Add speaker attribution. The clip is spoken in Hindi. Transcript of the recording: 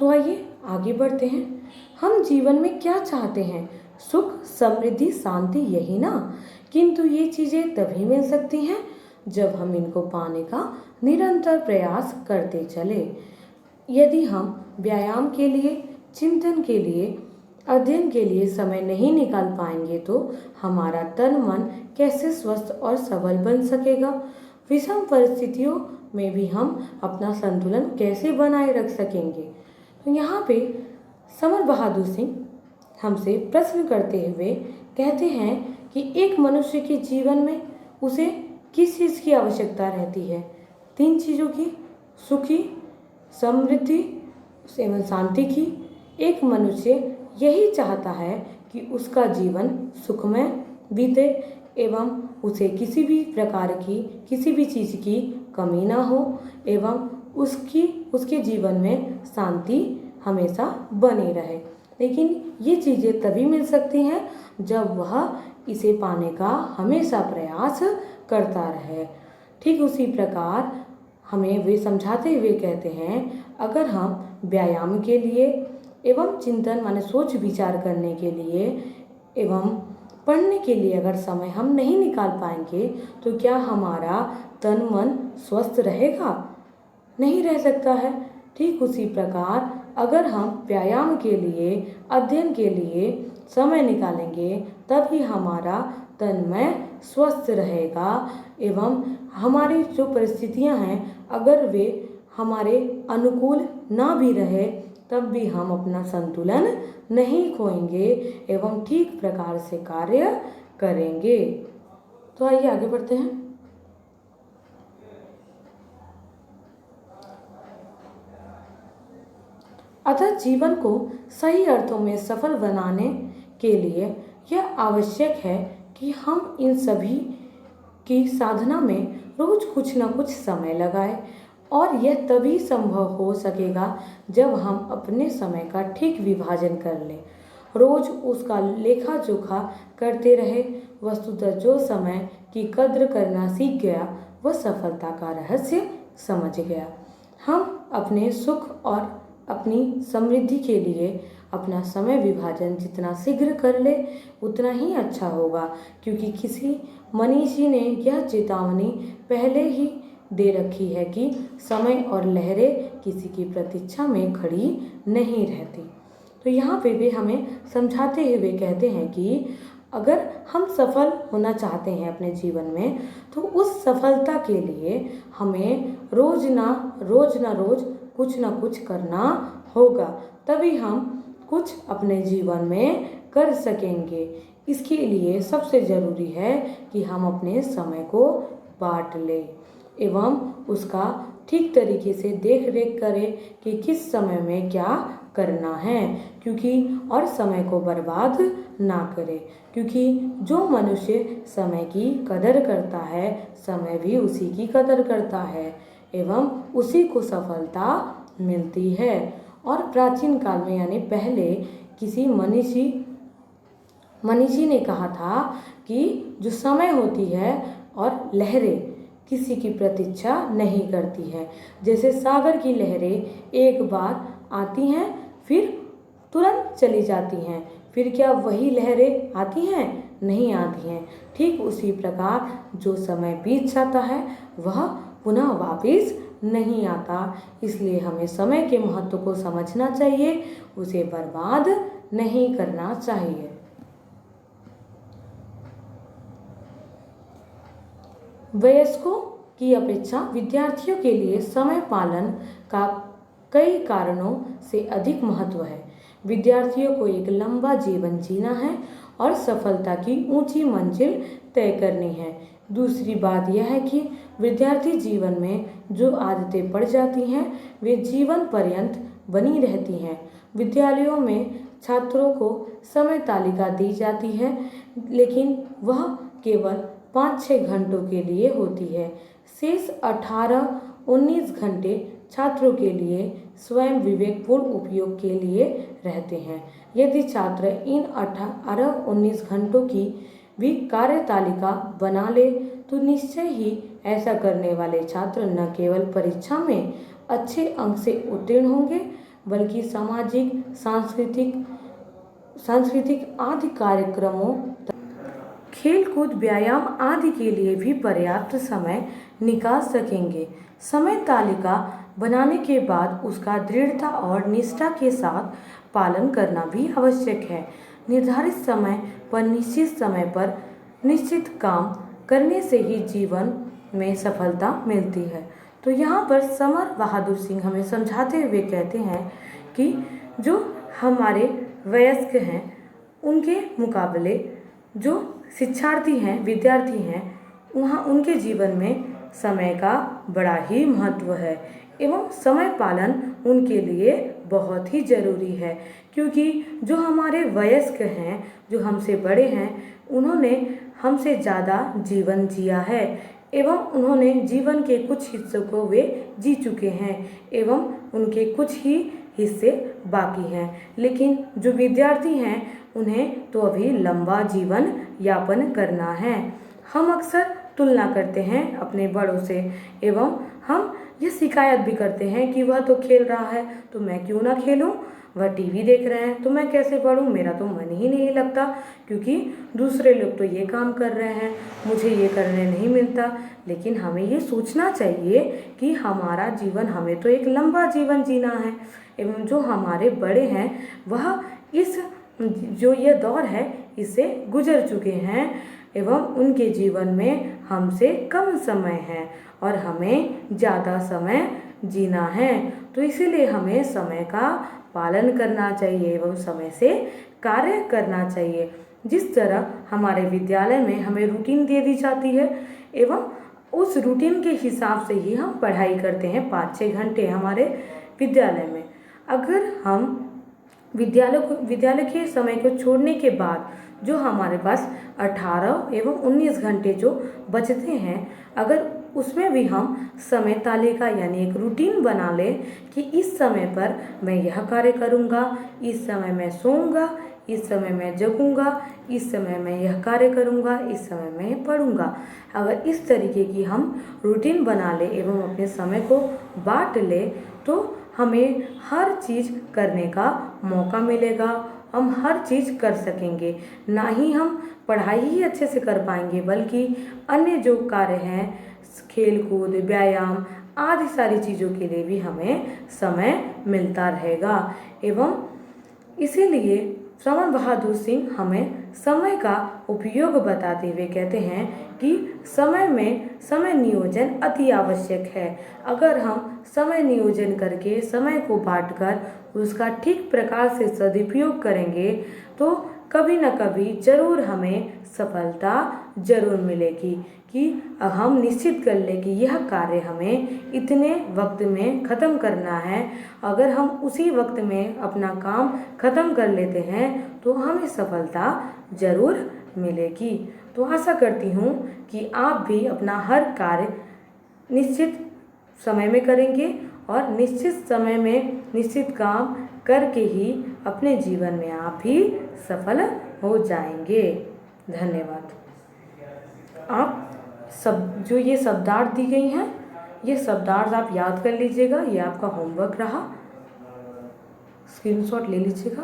Speaker 1: तो आइए आगे बढ़ते हैं। हम जीवन में क्या चाहते हैं? सुख, समृद्धि, शांति, यही ना। किंतु ये चीज़ें तभी मिल सकती हैं जब हम इनको पाने का निरंतर प्रयास करते चले। यदि हम व्यायाम के लिए, चिंतन के लिए, अध्ययन के लिए समय नहीं निकाल पाएंगे तो हमारा तन मन कैसे स्वस्थ और सबल बन सकेगा? विषम परिस्थितियों में भी हम अपना संतुलन कैसे बनाए रख सकेंगे? तो यहाँ पे समर बहादुर सिंह हमसे प्रश्न करते हुए कहते हैं कि एक मनुष्य के जीवन में उसे किस चीज़ की आवश्यकता रहती है? 3 चीज़ों की, सुखी, समृद्धि एवं शांति की। एक मनुष्य यही चाहता है कि उसका जीवन सुखमय बीते एवं उसे किसी भी प्रकार की, किसी भी चीज़ की कमी ना हो एवं उसके जीवन में शांति हमेशा बनी रहे। लेकिन ये चीज़ें तभी मिल सकती हैं जब वह इसे पाने का हमेशा प्रयास करता रहे। ठीक उसी प्रकार हमें वे समझाते हुए कहते हैं, अगर हम व्यायाम के लिए एवं चिंतन माने सोच विचार करने के लिए एवं पढ़ने के लिए अगर समय हम नहीं निकाल पाएंगे तो क्या हमारा तन मन स्वस्थ रहेगा? नहीं रह सकता है। ठीक उसी प्रकार अगर हम व्यायाम के लिए, अध्ययन के लिए समय निकालेंगे तभी हमारा तन मन स्वस्थ रहेगा एवं हमारी जो परिस्थितियां हैं अगर वे हमारे अनुकूल ना भी रहे तब भी हम अपना संतुलन नहीं खोएंगे एवं ठीक प्रकार से कार्य करेंगे। तो आइए आगे बढ़ते हैं। अतः जीवन को सही अर्थों में सफल बनाने के लिए यह आवश्यक है कि हम इन सभी की साधना में रोज कुछ न कुछ समय लगाएं और यह तभी संभव हो सकेगा जब हम अपने समय का ठीक विभाजन कर लें, रोज उसका लेखा जोखा करते रहे। वस्तुतः जो समय की कद्र करना सीख गया वह सफलता का रहस्य समझ गया। हम अपने सुख और अपनी समृद्धि के लिए अपना समय विभाजन जितना शीघ्र कर ले उतना ही अच्छा होगा, क्योंकि किसी मनीषी ने यह चेतावनी पहले ही दे रखी है कि समय और लहरें किसी की प्रतीक्षा में खड़ी नहीं रहती। तो यहाँ पे भी हमें समझाते हुए कहते हैं कि अगर हम सफल होना चाहते हैं अपने जीवन में तो उस सफलता के लिए हमें रोज ना रोज कुछ ना कुछ करना होगा, तभी हम कुछ अपने जीवन में कर सकेंगे। इसके लिए सबसे ज़रूरी है कि हम अपने समय को बांट लें एवं उसका ठीक तरीके से देख रेख करें कि किस समय में क्या करना है, क्योंकि और समय को बर्बाद ना करें, क्योंकि जो मनुष्य समय की कदर करता है समय भी उसी की कदर करता है एवं उसी को सफलता मिलती है। और प्राचीन काल में यानी पहले किसी मनीषी ने कहा था कि जो समय होती है और लहरें किसी की प्रतीक्षा नहीं करती है। जैसे सागर की लहरें एक बार आती हैं फिर तुरंत चली जाती हैं, फिर क्या वही लहरें आती हैं? नहीं आती हैं। ठीक उसी प्रकार जो समय बीत जाता है वह पुनः वापस नहीं आता। इसलिए हमें समय के महत्व को समझना चाहिए, उसे बर्बाद नहीं करना चाहिए। वयस्कों की अपेक्षा विद्यार्थियों के लिए समय पालन का कई कारणों से अधिक महत्व है। विद्यार्थियों को एक लंबा जीवन जीना है और सफलता की ऊंची मंजिल तय करनी है। दूसरी बात यह है कि विद्यार्थी जीवन में जो आदतें पड़ जाती हैं वे जीवन पर्यंत बनी रहती हैं। विद्यालयों में छात्रों को समय तालिका दी जाती है, लेकिन वह केवल 5-6 घंटों के लिए होती है। शेष 18-19 घंटे छात्रों के लिए स्वयं विवेकपूर्ण उपयोग के लिए रहते हैं। यदि छात्र इन 18-19 घंटों की भी कार्य तालिका बना ले तो निश्चय ही ऐसा करने वाले छात्र न केवल परीक्षा में अच्छे अंक से उत्तीर्ण होंगे बल्कि सामाजिक, सांस्कृतिक आदि कार्यक्रमों, खेलकूद, व्यायाम आदि के लिए भी पर्याप्त समय निकाल सकेंगे। समय तालिका बनाने के बाद उसका दृढ़ता और निष्ठा के साथ पालन करना भी आवश्यक है। निर्धारित समय पर निश्चित काम करने से ही जीवन में सफलता मिलती है। तो यहाँ पर समर बहादुर सिंह हमें समझाते हुए कहते हैं कि जो हमारे वयस्क हैं उनके मुकाबले जो शिक्षार्थी हैं, विद्यार्थी हैं, वहाँ उनके जीवन में समय का बड़ा ही महत्व है एवं समय पालन उनके लिए बहुत ही ज़रूरी है। क्योंकि जो हमारे वयस्क हैं, जो हमसे बड़े हैं, उन्होंने हमसे ज़्यादा जीवन जिया है एवं उन्होंने जीवन के कुछ हिस्सों को वे जी चुके हैं एवं उनके कुछ ही हिस्से बाकी हैं। लेकिन जो विद्यार्थी हैं उन्हें तो अभी लंबा जीवन यापन करना है। हम अक्सर तुलना करते हैं अपने बड़ों से एवं हम ये शिकायत भी करते हैं कि वह तो खेल रहा है तो मैं क्यों ना खेलूं, वह टीवी देख रहे हैं तो मैं कैसे पढूं, मेरा तो मन ही नहीं लगता क्योंकि दूसरे लोग तो ये काम कर रहे हैं, मुझे ये करने नहीं मिलता। लेकिन हमें ये सोचना चाहिए कि हमारा जीवन, हमें तो एक लंबा जीवन जीना है एवं जो हमारे बड़े हैं वह इस जो ये दौर है इससे गुजर चुके हैं एवं उनके जीवन में हमसे कम समय है और हमें ज़्यादा समय जीना है। तो इसीलिए हमें समय का पालन करना चाहिए एवं समय से कार्य करना चाहिए। जिस तरह हमारे विद्यालय में हमें रूटीन दे दी जाती है एवं उस रूटीन के हिसाब से ही हम पढ़ाई करते हैं 5-6 घंटे हमारे विद्यालय में। अगर हम विद्यालय के समय को छोड़ने के बाद जो हमारे पास 18 एवं 19 घंटे जो बचते हैं, अगर उसमें भी हम समय तालिका यानी एक रूटीन बना लें कि इस समय पर मैं यह कार्य करूँगा, इस समय मैं सोऊंगा, इस समय मैं जगूंगा, इस समय मैं यह कार्य करूँगा, इस समय मैं पढ़ूंगा। अगर इस तरीके की हम रूटीन बना ले एवं अपने समय को बांट ले तो हमें हर चीज़ करने का मौका मिलेगा, हम हर चीज़ कर सकेंगे। ना ही हम पढ़ाई ही अच्छे से कर पाएंगे बल्कि अन्य जो कार्य हैं, खेलकूद, व्यायाम आदि सारी चीज़ों के लिए भी हमें समय मिलता रहेगा। एवं इसीलिए समर बहादुर सिंह हमें समय का उपयोग बताते हुए कहते हैं कि समय नियोजन अति आवश्यक है। अगर हम समय नियोजन करके समय को बांटकर उसका ठीक प्रकार से सदुपयोग करेंगे तो कभी न कभी ज़रूर हमें सफलता ज़रूर मिलेगी। कि हम निश्चित कर लें कि यह कार्य हमें इतने वक्त में ख़त्म करना है। अगर हम उसी वक्त में अपना काम ख़त्म कर लेते हैं तो हमें सफलता ज़रूर मिलेगी। तो आशा करती हूँ कि आप भी अपना हर कार्य निश्चित समय में करेंगे और निश्चित समय में निश्चित काम करके ही अपने जीवन में आप भी सफल हो जाएंगे। धन्यवाद। आप सब जो ये शब्दार्थ दी गई हैं, ये शब्दार्थ आप याद कर लीजिएगा। ये आपका होमवर्क रहा, स्क्रीनशॉट ले लीजिएगा।